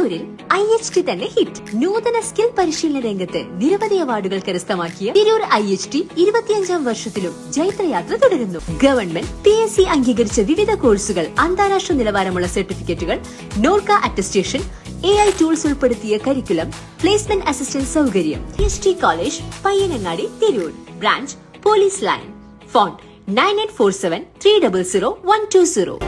തിരൂരിൽ IHT തന്നെ hit. നൂതന സ്കിൽ പരിശീലന രംഗത്ത് നിരവധി അവാർഡുകൾ കരസ്ഥമാക്കിയ തിരൂർ IHT 25ാം വർഷത്തിലും ജൈത്രയാത്ര തുടരുന്നു. ഗവൺമെന്റ് PSC അംഗീകരിച്ച വിവിധ കോഴ്സുകൾ, അന്താരാഷ്ട്ര നിലവാരമുള്ള സർട്ടിഫിക്കറ്റുകൾ, നോർക്ക അറ്റസ്റ്റേഷൻ, AI ടൂൾസ് ഉൾപ്പെടുത്തിയ കരിക്കുലം, പ്ലേസ്മെന്റ് അസിസ്റ്റന്റ് സൗകര്യം. IHT college, Payyanangadi, Tirur. Branch police line. Phone 9847 300 120.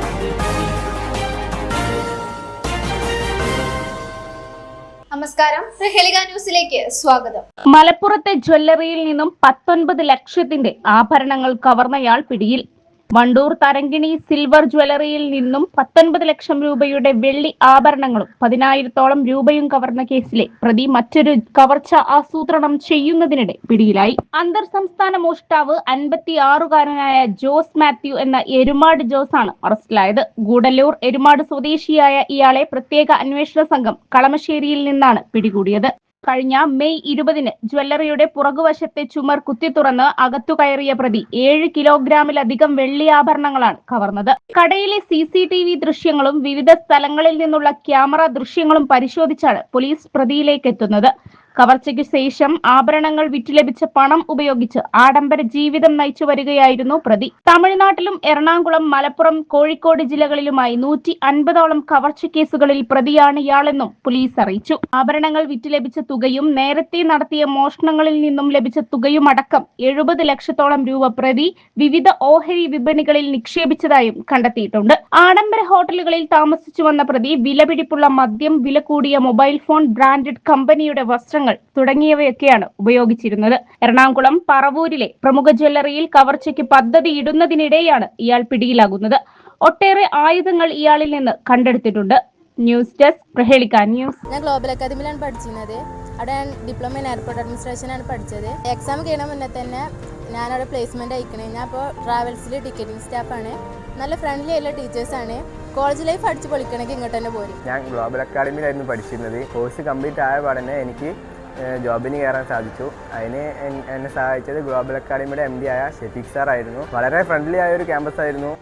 നമസ്കാരം, പ്രഹേളിക ന്യൂസിലേക്ക് സ്വാഗതം. മലപ്പുറത്തെ ജ്വല്ലറിയിൽ നിന്നും 19 ലക്ഷത്തിന്റെ ആഭരണങ്ങൾ കവർന്നയാൾ പിടിയിൽ. വണ്ടൂർ തരങ്കിണി സിൽവർ ജ്വല്ലറിയിൽ നിന്നും 19 ലക്ഷം രൂപയുടെ വെള്ളി ആഭരണങ്ങളും 10,000-ഓളം രൂപയും കവർന്ന കേസിലെ പ്രതി മറ്റൊരു കവർച്ച ആസൂത്രണം ചെയ്യുന്നതിനിടെ പിടിയിലായി. അന്തർ സംസ്ഥാന മോഷ്ടാവ് 56-കാരനായ ജോസ് മാത്യു എന്ന എരുമാട് ജോസ് ആണ് അറസ്റ്റിലായത്. ഗൂഡല്ലൂർ എരുമാട് സ്വദേശിയായ ഇയാളെ പ്രത്യേക അന്വേഷണ സംഘം കളമശ്ശേരിയിൽ നിന്നാണ് പിടികൂടിയത്. കഴിഞ്ഞ മെയ് 20-ന് ജ്വല്ലറിയുടെ പുറകുവശത്തെ ചുമർ കുത്തിത്തുറന്ന് അകത്തു കയറിയ പ്രതി 7 കിലോഗ്രാമിലധികം വെള്ളി ആഭരണങ്ങളാണ് കവർന്നത്. കടയിലെ CCTV ദൃശ്യങ്ങളും വിവിധ സ്ഥലങ്ങളിൽ നിന്നുള്ള ക്യാമറ ദൃശ്യങ്ങളും പരിശോധിച്ചാണ് പോലീസ് പ്രതിയിലേക്ക് എത്തുന്നത്. കവർച്ചയ്ക്ക് ശേഷം ആഭരണങ്ങൾ വിറ്റ് ലഭിച്ച പണം ഉപയോഗിച്ച് ആഡംബര ജീവിതം നയിച്ചു വരികയായിരുന്നു പ്രതി. തമിഴ്നാട്ടിലും എറണാകുളം, മലപ്പുറം, കോഴിക്കോട് ജില്ലകളിലുമായി 150ഓളം കവർച്ച കേസുകളിൽ പ്രതിയാണ് ഇയാളെന്നും പോലീസ് അറിയിച്ചു. ആഭരണങ്ങൾ വിറ്റ് ലഭിച്ച തുകയും നേരത്തെ നടത്തിയ മോഷണങ്ങളിൽ നിന്നും ലഭിച്ച തുകയുമടക്കം 70 ലക്ഷത്തോളം രൂപ പ്രതി വിവിധ ഓഹരി വിപണികളിൽ നിക്ഷേപിച്ചതായും കണ്ടെത്തിയിട്ടുണ്ട്. ആഡംബര ഹോട്ടലുകളിൽ താമസിച്ചു വന്ന പ്രതി വിലപിടിപ്പുള്ള മദ്യം, വില കൂടിയ മൊബൈൽ ഫോൺ, ബ്രാൻഡഡ് കമ്പനിയുടെ വസ്ത്രങ്ങൾ തുടങ്ങിയവയൊക്കെയാണ് ഉപയോഗിച്ചിരുന്നത്. എറണാകുളം പറവൂരിലെ പ്രമുഖ ജ്വല്ലറിയിൽ കവർച്ചയ്ക്ക് പദ്ധതി ഇടുന്നതിനിടെയാണ് ഇയാൾ പിടിയിലാകുന്നത്. ഒട്ടേറെ ആയുധങ്ങൾ ഇയാളിൽ നിന്ന് കണ്ടെടുത്തിട്ടുണ്ട്. ന്യൂസ് ഡെസ്ക്, പ്രഹേളിക ന്യൂസ്. ഞാൻ ഗ്ലോബൽ അക്കാദമിയിലാണ് പഠിച്ചിരുന്നത്. അവിടെ ഞാൻ ഡിപ്ലോമ ഇൻ എയർപോർട്ട് അഡ്മിനിസ്ട്രേഷനാണ് പഠിച്ചത്. എക്സാം കഴിയണ മുന്നേ തന്നെ ഞാനവിടെ പ്ലേസ്മെന്റ് അയക്കണേ. ഞാൻ ഇപ്പോൾ ട്രാവൽസിൽ ടിക്കറ്റിംഗ് സ്റ്റാഫാണ്. നല്ല ഫ്രണ്ട്ലി ആയിട്ടുള്ള ടീച്ചേഴ്സാണ്. കോളേജ് ലൈഫ് അടിച്ച് പൊളിക്കണമെങ്കിൽ ഇങ്ങോട്ട് തന്നെ പോരും. ഞാൻ ഗ്ലോബൽ അക്കാദമിയിലായിരുന്നു പഠിച്ചിരുന്നത്. കോഴ്സ് കംപ്ലീറ്റ് ആയ പാടന്നെ എനിക്ക് ജോബിന് കയറാൻ സാധിച്ചു. അതിന് എന്നെ സഹായിച്ചത് ഗ്ലോബൽ അക്കാദമിയുടെ MD ആയ ഷെഫീഖ് സാർ ആയിരുന്നു. വളരെ ഫ്രണ്ട്ലി ആയ ഒരു ക്യാമ്പസ് ആയിരുന്നു.